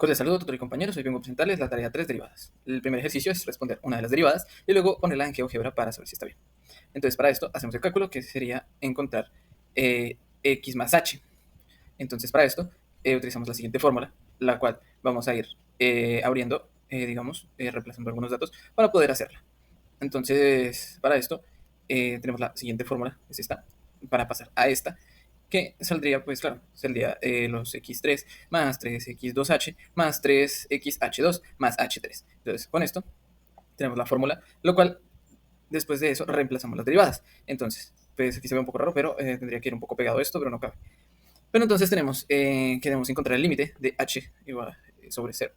Cordial saludo, tutor y compañeros. Hoy vengo a presentarles la tarea 3 derivadas. El primer ejercicio es responder una de las derivadas y luego ponerla en GeoGebra para saber si está bien. Entonces, para esto hacemos el cálculo que sería encontrar x más h. Entonces, para esto utilizamos la siguiente fórmula, la cual vamos a ir abriendo, reemplazando algunos datos para poder hacerla. Entonces, para esto tenemos la siguiente fórmula, es esta, para pasar a esta, que saldría, pues claro, saldría los x3 más 3x2h más 3xh2 más h3. Entonces, con esto tenemos la fórmula, lo cual después de eso reemplazamos las derivadas. Entonces, pues aquí se ve un poco raro, pero tendría que ir un poco pegado esto, pero no cabe. Pero entonces tenemos que debemos encontrar el límite de h igual sobre 0.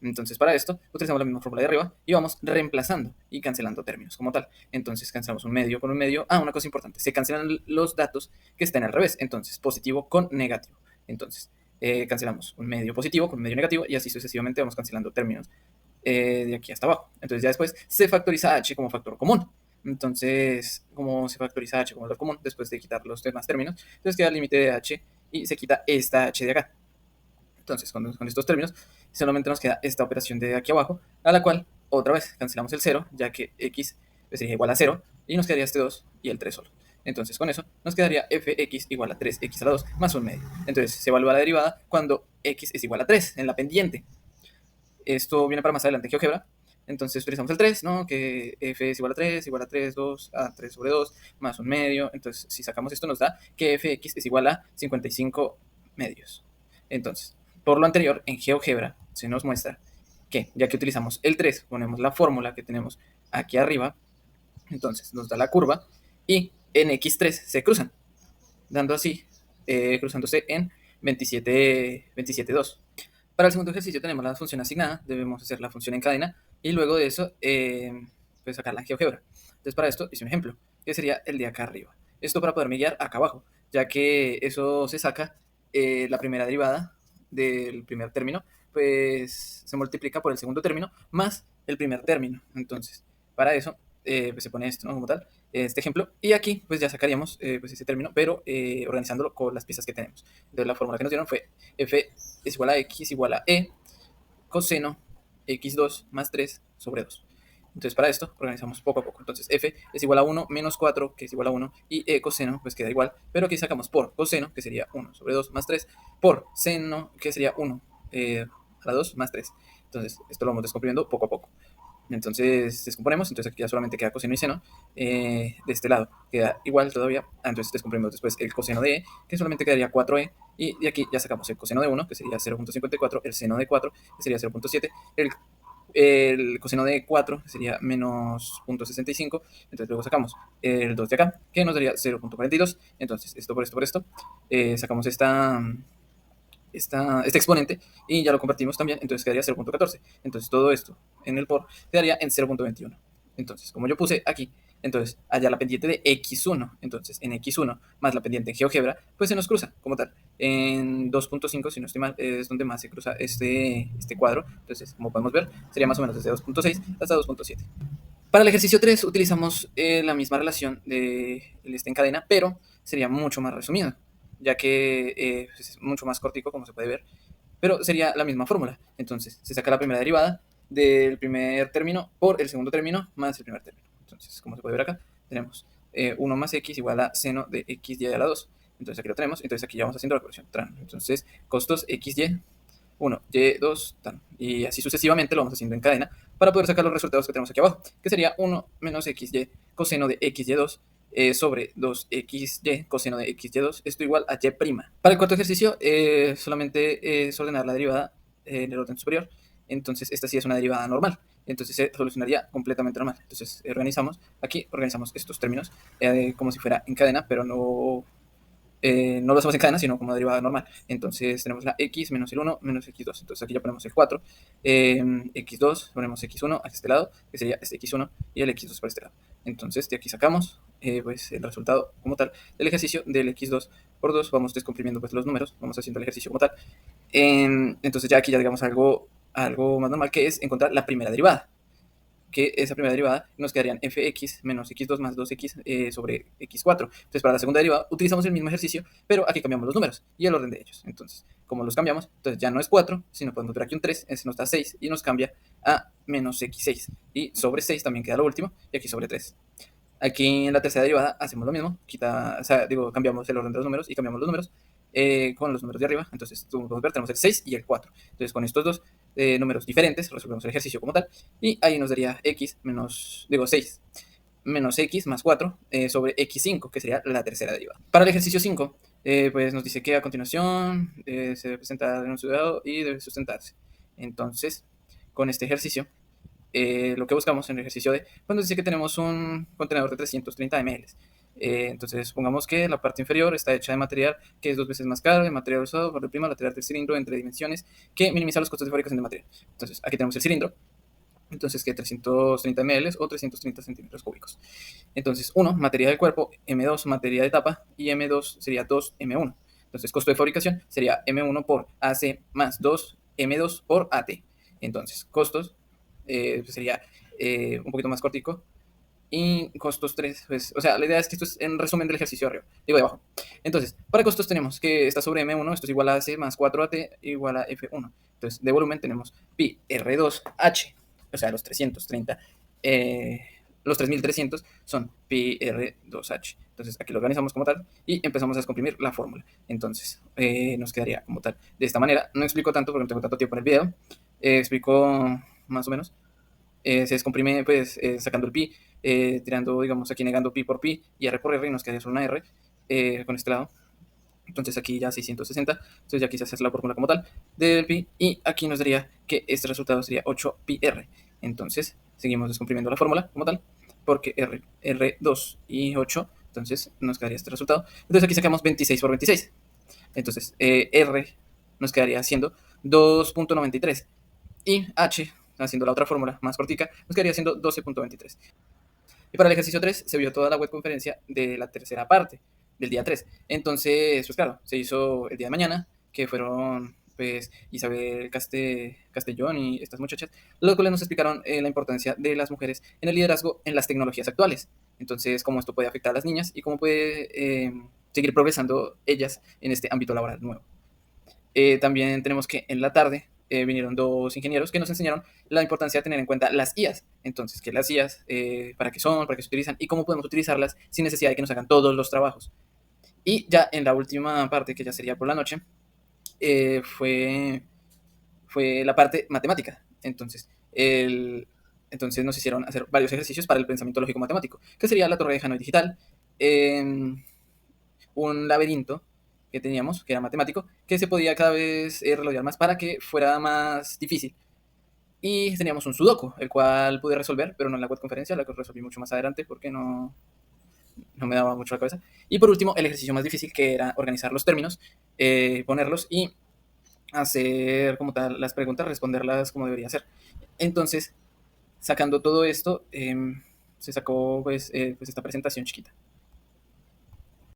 Entonces, para esto, utilizamos la misma fórmula de arriba y vamos reemplazando y cancelando términos como tal. Entonces, cancelamos un medio con un medio. Una cosa importante, se cancelan los datos que estén al revés. Entonces, positivo con negativo. Entonces, cancelamos un medio positivo con un medio negativo y así sucesivamente vamos cancelando términos de aquí hasta abajo. Entonces, ya después se factoriza h como factor común. Entonces, como se factoriza h como valor común después de quitar los demás términos, entonces queda el límite de h y se quita esta h de acá. Entonces, con estos términos, solamente nos queda esta operación de aquí abajo, a la cual otra vez cancelamos el 0, ya que x sería igual a 0, y nos quedaría este 2 y el 3 solo. Entonces, con eso nos quedaría fx igual a 3x a la 2 más un medio. Entonces, se evalúa la derivada cuando x es igual a 3 en la pendiente. Esto viene para más adelante en GeoGebra. Entonces utilizamos el 3, ¿no? Que f es igual a 3, 2, a 3 sobre 2, más un medio. Entonces, si sacamos esto, nos da que fx es igual a 55 medios. Entonces, por lo anterior, en GeoGebra se nos muestra que, ya que utilizamos el 3, ponemos la fórmula que tenemos aquí arriba, entonces nos da la curva, y en x3 se cruzan, dando así, cruzándose en 27,2. Para el segundo ejercicio tenemos la función asignada, debemos hacer la función en cadena y luego de eso pues sacarla en GeoGebra. Entonces para esto hice un ejemplo, que sería el de acá arriba. Esto para poderme guiar acá abajo, ya que eso se saca la primera derivada del primer término, pues se multiplica por el segundo término más el primer término. Entonces, para eso pues se pone esto, ¿no? Como tal, este ejemplo, y aquí pues ya sacaríamos pues ese término, pero organizándolo con las piezas que tenemos. Entonces la fórmula que nos dieron fue f es igual a x igual a e coseno x2 más 3 sobre 2. Entonces para esto organizamos poco a poco. Entonces f es igual a 1 menos 4, que es igual a 1, y e coseno pues queda igual, pero aquí sacamos por coseno, que sería 1 sobre 2 más 3, por seno, que sería 1 a la 2 más 3. Entonces esto lo vamos descomprimiendo poco a poco. Entonces descomponemos, entonces aquí ya solamente queda coseno y seno. De este lado queda igual todavía. Entonces descomprimimos después el coseno de e, que solamente quedaría 4e. Y de aquí ya sacamos el coseno de 1, que sería 0,54, el seno de 4, que sería 0,7, el coseno de 4, que sería menos 0,65. Entonces luego sacamos el 2 de acá, que nos daría 0,42. Entonces esto por esto, sacamos este exponente y ya lo compartimos también, entonces quedaría 0,14. Entonces todo esto en el por quedaría en 0,21. Entonces, como yo puse aquí, entonces allá la pendiente de x1, entonces en x1 más la pendiente en GeoGebra, pues se nos cruza como tal. En 2,5, si no estoy mal, es donde más se cruza este cuadro. Entonces, como podemos ver, sería más o menos desde 2,6 hasta 2,7. Para el ejercicio 3 utilizamos la misma relación de este en cadena, pero sería mucho más resumido, ya que pues es mucho más cortico, como se puede ver, pero sería la misma fórmula. Entonces, se saca la primera derivada del primer término por el segundo término más el primer término. Entonces, como se puede ver acá, tenemos 1 más x igual a seno de xy a la 2. Entonces, aquí lo tenemos. Entonces, aquí ya vamos haciendo la operación tran. Entonces, costos xy 1, y2, tan. Y así sucesivamente lo vamos haciendo en cadena para poder sacar los resultados que tenemos aquí abajo, que sería 1 menos xy coseno de xy2 sobre 2xy coseno de xy2, esto igual a y'. Para el cuarto ejercicio, solamente es ordenar la derivada en el orden superior. Entonces, esta sí es una derivada normal. Entonces, se solucionaría completamente normal. Entonces, organizamos estos términos como si fuera en cadena, pero no lo hacemos en cadena, sino como derivada normal. Entonces tenemos la x menos el 1 menos x2. Entonces aquí ya ponemos el 4. X2, ponemos x1 a este lado, que sería este x1, y el x2 por este lado. Entonces de aquí sacamos pues el resultado como tal del ejercicio del x2 por 2. Vamos descomprimiendo pues los números, vamos haciendo el ejercicio como tal. Entonces ya aquí ya digamos algo más normal, que es encontrar la primera derivada. que esa primera derivada nos quedarían fx menos x2 más 2x sobre x4. Entonces, para la segunda derivada utilizamos el mismo ejercicio, pero aquí cambiamos los números y el orden de ellos. Entonces, como los cambiamos, entonces ya no es 4, sino podemos ver aquí un 3, ese nos da 6 y nos cambia a menos x6. Y sobre 6 también queda lo último, y aquí sobre 3. Aquí en la tercera derivada hacemos lo mismo, cambiamos el orden de los números y cambiamos los números con los números de arriba. Entonces, como podemos ver, tenemos el 6 y el 4. Entonces, con estos dos números diferentes, resolvemos el ejercicio como tal, y ahí nos daría 6 menos x más 4 sobre x5, que sería la tercera derivada. Para el ejercicio 5, pues nos dice que a continuación se debe presentar en un ciudadano y debe sustentarse. Entonces, con este ejercicio, lo que buscamos en el ejercicio de, pues nos dice que tenemos un contenedor de 330 ml. Entonces, supongamos que la parte inferior está hecha de material que es 2 veces más caro, de material usado por el prima lateral del cilindro entre dimensiones que minimiza los costos de fabricación de material. Entonces, aquí tenemos el cilindro, entonces que 330 ml o 330 centímetros cúbicos. Entonces, 1, materia del cuerpo, M2, materia de tapa, y M2 sería 2M1. Entonces, costo de fabricación sería M1 por AC más 2M2 por AT. Entonces, costos pues sería un poquito más cortico. Y costos 3, pues, o sea, la idea es que esto es en resumen del ejercicio de arriba, digo de abajo. Entonces, para costos tenemos que está sobre M1, esto es igual a AC más 4AT igual a F1. Entonces, de volumen tenemos pi R2H, o sea, los 330, los 3300 son pi R2H. Entonces, aquí lo organizamos como tal y empezamos a descomprimir la fórmula. Entonces, nos quedaría como tal de esta manera. No explico tanto porque no tengo tanto tiempo en el video. Explico más o menos. Se descomprime pues sacando el pi, tirando, digamos, aquí negando pi por pi y r por r y nos quedaría solo una r con este lado. Entonces aquí ya 660, entonces ya quise hacer la fórmula como tal del pi y aquí nos daría que este resultado sería 8 pi r. Entonces seguimos descomprimiendo la fórmula como tal porque r2 y 8, entonces nos quedaría este resultado. Entonces aquí sacamos 26 por 26. Entonces r nos quedaría siendo 2.93 y h, haciendo la otra fórmula más cortica, nos quedaría siendo 12.23. Y para el ejercicio 3 se vio toda la web conferencia de la tercera parte, del día 3. Entonces, pues claro, se hizo el día de mañana, que fueron pues Isabel Castellón y estas muchachas, los cuales nos explicaron la importancia de las mujeres en el liderazgo en las tecnologías actuales. Entonces, cómo esto puede afectar a las niñas y cómo puede seguir progresando ellas en este ámbito laboral nuevo. También tenemos que en la tarde vinieron dos ingenieros que nos enseñaron la importancia de tener en cuenta las IAs. Entonces, ¿qué las IAs? ¿Para qué son? ¿Para qué se utilizan? Y cómo podemos utilizarlas sin necesidad de que nos hagan todos los trabajos. Y ya en la última parte, que ya sería por la noche, fue la parte matemática. Entonces nos hicieron hacer varios ejercicios para el pensamiento lógico matemático, que sería la torre de Hanoi digital, un laberinto que teníamos, que era matemático, que se podía cada vez relodear más para que fuera más difícil. Y teníamos un sudoku, el cual pude resolver, pero no en la web conferencia, la que resolví mucho más adelante porque no me daba mucho la cabeza. Y por último, el ejercicio más difícil, que era organizar los términos, ponerlos y hacer como tal las preguntas, responderlas como debería ser. Entonces, sacando todo esto, se sacó pues esta presentación chiquita.